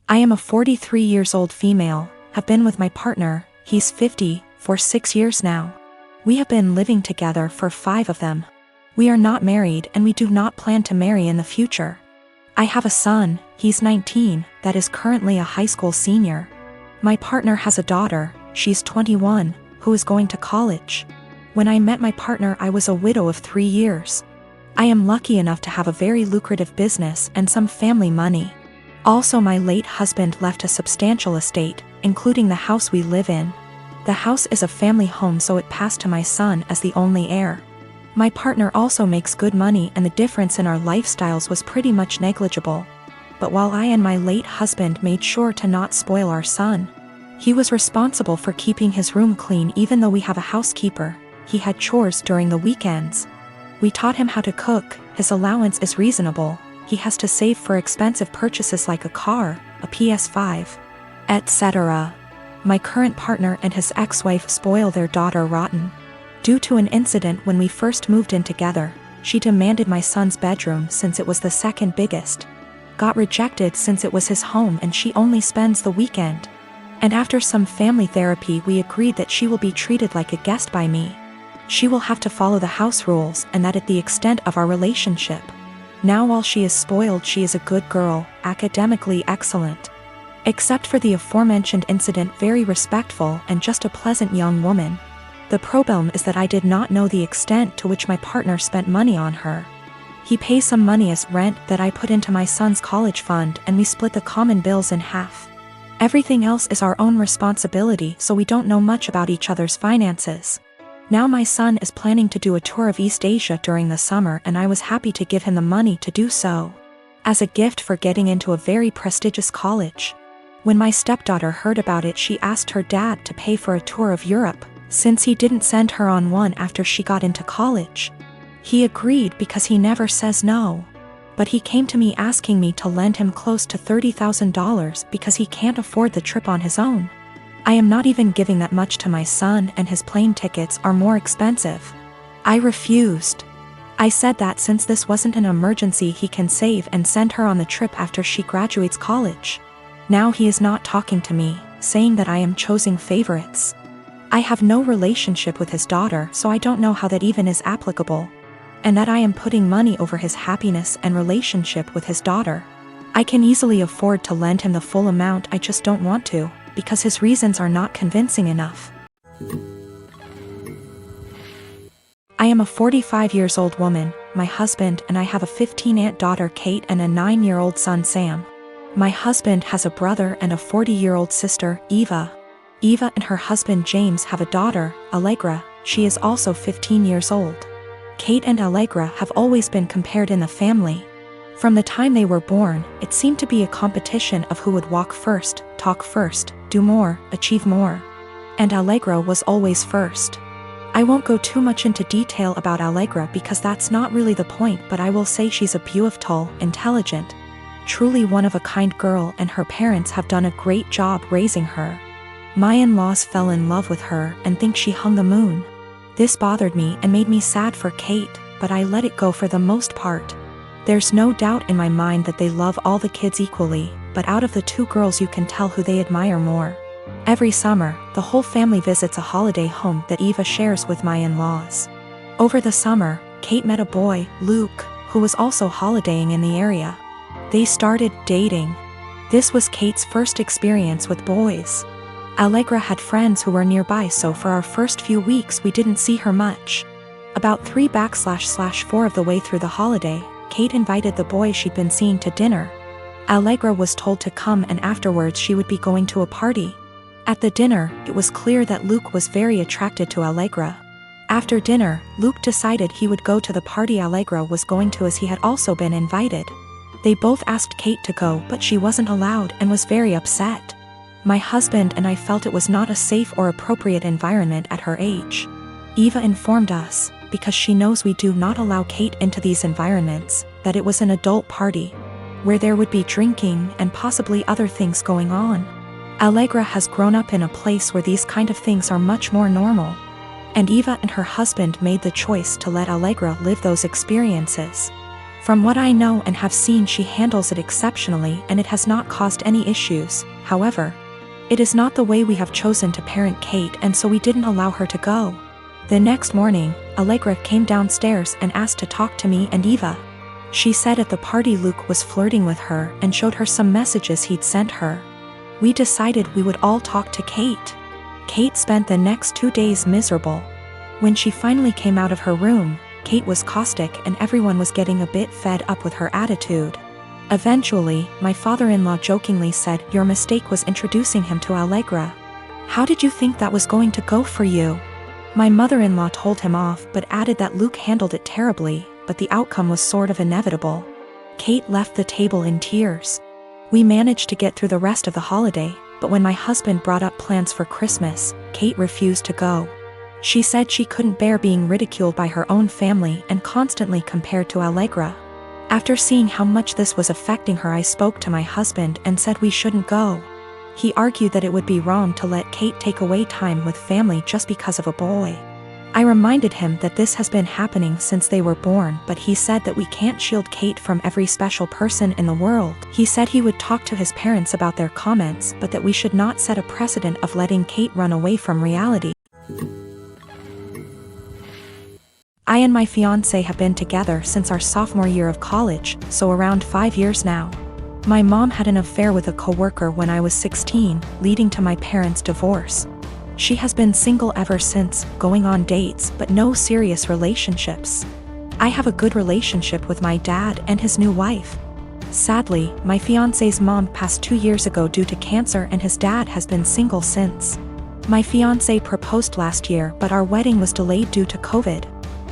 I am a 43 years old female, have been with my partner, he's 50, for 6 years now. We have been living together for 5 of them. We are not married and we do not plan to marry in the future. I have a son, he's 19, that is currently a high school senior. My partner has a daughter, she's 21, who is going to college. When I met my partner I was a widow of 3 years. I am lucky enough to have a very lucrative business and some family money. Also, my late husband left a substantial estate, including the house we live in. The house is a family home, so it passed to my son as the only heir. My partner also makes good money and the difference in our lifestyles was pretty much negligible. But while I and my late husband made sure to not spoil our son, he was responsible for keeping his room clean. Even though we have a housekeeper, he had chores during the weekends. We taught him how to cook, his allowance is reasonable. He has to save for expensive purchases like a car, a PS5, etc. My current partner and his ex-wife spoil their daughter rotten. Due to an incident when we first moved in together, she demanded my son's bedroom since it was the second biggest. Got rejected since it was his home and she only spends the weekend. And after some family therapy we agreed that she will be treated like a guest by me. She will have to follow the house rules and that at the extent of our relationship. Now while she is spoiled she is a good girl, academically excellent. Except for the aforementioned incident, very respectful and just a pleasant young woman. The problem is that I did not know the extent to which my partner spent money on her. He pays some money as rent that I put into my son's college fund and we split the common bills in half. Everything else is our own responsibility, so we don't know much about each other's finances. Now my son is planning to do a tour of East Asia during the summer and I was happy to give him the money to do so, as a gift for getting into a very prestigious college. When my stepdaughter heard about it she asked her dad to pay for a tour of Europe, since he didn't send her on one after she got into college. He agreed because he never says no. But he came to me asking me to lend him close to $30,000 because he can't afford the trip on his own. I am not even giving that much to my son and his plane tickets are more expensive. I refused. I said that since this wasn't an emergency he can save and send her on the trip after she graduates college. Now he is not talking to me, saying that I am choosing favorites. I have no relationship with his daughter, so I don't know how that even is applicable. And that I am putting money over his happiness and relationship with his daughter. I can easily afford to lend him the full amount, I just don't want to, because his reasons are not convincing enough. I am a 45 years old woman, my husband and I have a 15-aunt daughter Kate and a 9-year-old son Sam. My husband has a brother and a 40-year-old sister, Eva. Eva and her husband James have a daughter, Allegra, she is also 15 years old. Kate and Allegra have always been compared in the family. From the time they were born, it seemed to be a competition of who would walk first, talk first, do more, achieve more. And Allegra was always first. I won't go too much into detail about Allegra because that's not really the point, but I will say she's a beautiful, intelligent, truly one-of-a-kind girl and her parents have done a great job raising her. My in-laws fell in love with her and think she hung the moon. This bothered me and made me sad for Kate, but I let it go for the most part. There's no doubt in my mind that they love all the kids equally, but out of the 2 girls you can tell who they admire more. Every summer, the whole family visits a holiday home that Eva shares with my in-laws. Over the summer, Kate met a boy, Luke, who was also holidaying in the area. They started dating. This was Kate's first experience with boys. Allegra had friends who were nearby, so for our first few weeks we didn't see her much. About 3/4 of the way through the holiday, Kate invited the boy she'd been seeing to dinner. Allegra was told to come and afterwards she would be going to a party. At the dinner, it was clear that Luke was very attracted to Allegra. After dinner, Luke decided he would go to the party Allegra was going to as he had also been invited. They both asked Kate to go, but she wasn't allowed and was very upset. My husband and I felt it was not a safe or appropriate environment at her age. Eva informed us, because she knows we do not allow Kate into these environments, that it was an adult party, where there would be drinking and possibly other things going on. Allegra has grown up in a place where these kind of things are much more normal. And Eva and her husband made the choice to let Allegra live those experiences. From what I know and have seen, she handles it exceptionally and it has not caused any issues. However, it is not the way we have chosen to parent Kate, and so we didn't allow her to go. The next morning, Allegra came downstairs and asked to talk to me and Eva. She said at the party Luke was flirting with her and showed her some messages he'd sent her. We decided we would all talk to Kate. Kate spent the next 2 days miserable. When she finally came out of her room, Kate was caustic and everyone was getting a bit fed up with her attitude. Eventually, my father-in-law jokingly said, "Your mistake was introducing him to Allegra. How did you think that was going to go for you?" My mother-in-law told him off but added that Luke handled it terribly, but the outcome was sort of inevitable. Kate left the table in tears. We managed to get through the rest of the holiday, but when my husband brought up plans for Christmas, Kate refused to go. She said she couldn't bear being ridiculed by her own family and constantly compared to Allegra. After seeing how much this was affecting her, I spoke to my husband and said we shouldn't go. He argued that it would be wrong to let Kate take away time with family just because of a boy. I reminded him that this has been happening since they were born, but he said that we can't shield Kate from every special person in the world. He said he would talk to his parents about their comments, but that we should not set a precedent of letting Kate run away from reality. I and my fiancé have been together since our sophomore year of college, so around 5 years now. My mom had an affair with a coworker when I was 16, leading to my parents' divorce. She has been single ever since, going on dates but no serious relationships. I have a good relationship with my dad and his new wife. Sadly, my fiancé's mom passed 2 years ago due to cancer and his dad has been single since. My fiancé proposed last year but our wedding was delayed due to COVID.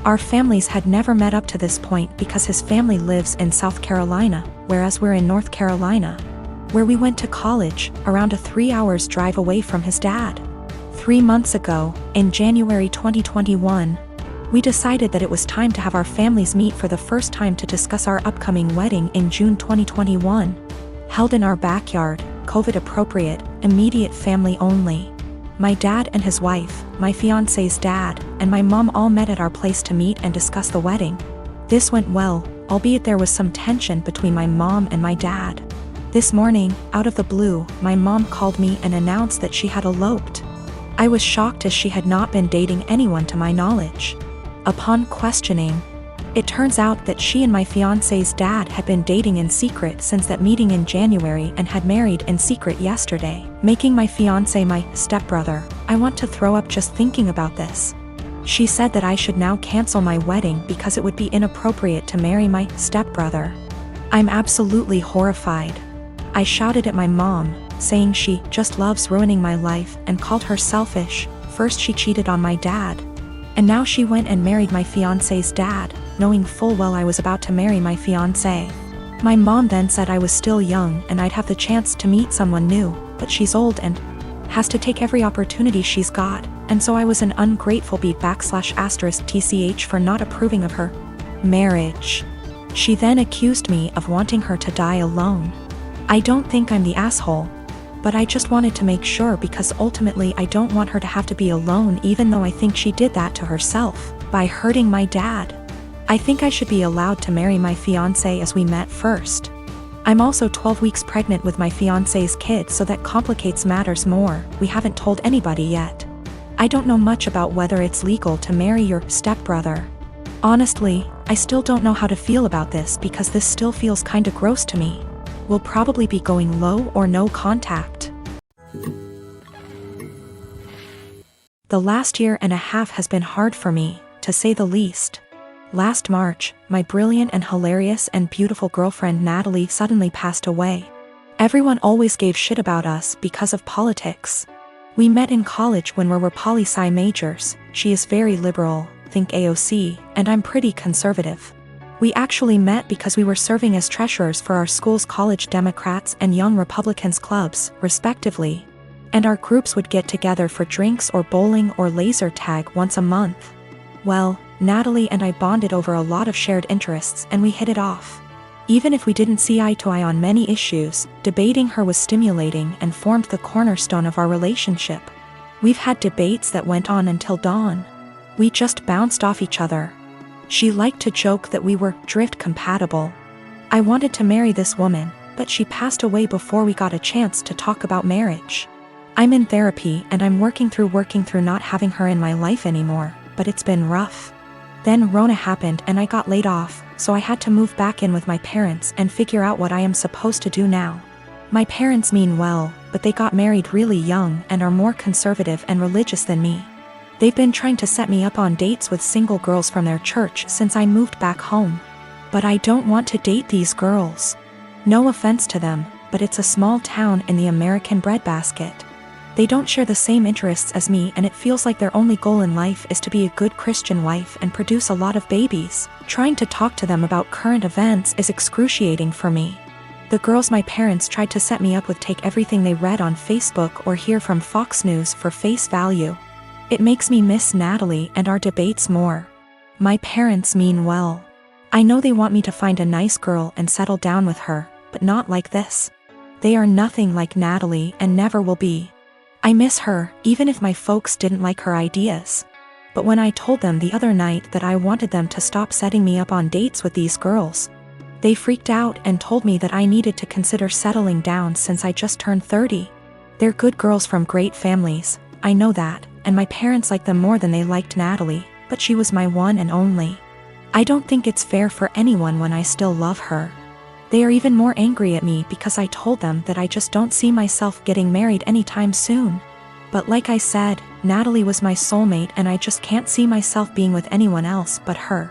Our families had never met up to this point because his family lives in South Carolina, whereas we're in North Carolina, where we went to college, around a 3 hours drive away from his dad. 3 months ago, in January 2021, we decided that it was time to have our families meet for the first time to discuss our upcoming wedding in June 2021. Held in our backyard, COVID appropriate, immediate family only. My dad and his wife, my fiancé's dad, and my mom all met at our place to meet and discuss the wedding. This went well, albeit there was some tension between my mom and my dad. This morning, out of the blue, my mom called me and announced that she had eloped. I was shocked as she had not been dating anyone to my knowledge. Upon questioning, it turns out that she and my fiancé's dad had been dating in secret since that meeting in January and had married in secret yesterday, making my fiancé my stepbrother. I want to throw up just thinking about this. She said that I should now cancel my wedding because it would be inappropriate to marry my stepbrother. I'm absolutely horrified. I shouted at my mom, saying she just loves ruining my life and called her selfish. First she cheated on my dad, and now she went and married my fiancé's dad, knowing full well I was about to marry my fiancé. My mom then said I was still young and I'd have the chance to meet someone new, but she's old and has to take every opportunity she's got, and so I was an ungrateful B\TCH for not approving of her marriage. She then accused me of wanting her to die alone. I don't think I'm the asshole, but I just wanted to make sure because ultimately I don't want her to have to be alone, even though I think she did that to herself by hurting my dad. I think I should be allowed to marry my fiancé as we met first. I'm also 12 weeks pregnant with my fiancé's kid, so that complicates matters more. We haven't told anybody yet. I don't know much about whether it's legal to marry your stepbrother. Honestly, I still don't know how to feel about this because this still feels kinda gross to me. We'll probably be going low or no contact. The last year and a half has been hard for me, to say the least. Last March, my brilliant and hilarious and beautiful girlfriend Natalie suddenly passed away. Everyone always gave shit about us because of politics. We met in college when we were poli-sci majors. She is very liberal, think AOC, and I'm pretty conservative. We actually met because we were serving as treasurers for our school's College Democrats and Young Republicans clubs, respectively. And our groups would get together for drinks or bowling or laser tag once a month. Well, Natalie and I bonded over a lot of shared interests and we hit it off. Even if we didn't see eye to eye on many issues, debating her was stimulating and formed the cornerstone of our relationship. We've had debates that went on until dawn. We just bounced off each other. She liked to joke that we were drift compatible. I wanted to marry this woman, but she passed away before we got a chance to talk about marriage. I'm in therapy and I'm working through not having her in my life anymore, but it's been rough. Then Rona happened and I got laid off, so I had to move back in with my parents and figure out what I am supposed to do now. My parents mean well, but they got married really young and are more conservative and religious than me. They've been trying to set me up on dates with single girls from their church since I moved back home. But I don't want to date these girls. No offense to them, but it's a small town in the American breadbasket. They don't share the same interests as me and it feels like their only goal in life is to be a good Christian wife and produce a lot of babies. Trying to talk to them about current events is excruciating for me. The girls my parents tried to set me up with take everything they read on Facebook or hear from Fox News for face value. It makes me miss Natalie and our debates more. My parents mean well. I know they want me to find a nice girl and settle down with her, but not like this. They are nothing like Natalie and never will be. I miss her, even if my folks didn't like her ideas. But when I told them the other night that I wanted them to stop setting me up on dates with these girls, they freaked out and told me that I needed to consider settling down since I just turned 30. They're good girls from great families, I know that, and my parents like them more than they liked Natalie, but she was my one and only. I don't think it's fair for anyone when I still love her. They are even more angry at me because I told them that I just don't see myself getting married anytime soon. But like I said, Natalie was my soulmate and I just can't see myself being with anyone else but her.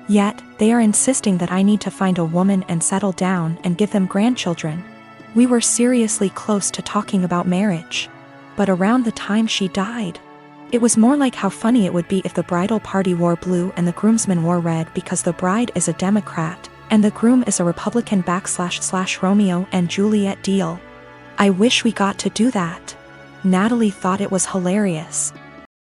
Yet, they are insisting that I need to find a woman and settle down and give them grandchildren. We were seriously close to talking about marriage. But around the time she died, it was more like how funny it would be if the bridal party wore blue and the groomsmen wore red because the bride is a Democrat, and the groom is a Republican / Romeo and Juliet deal. I wish we got to do that. Natalie thought it was hilarious.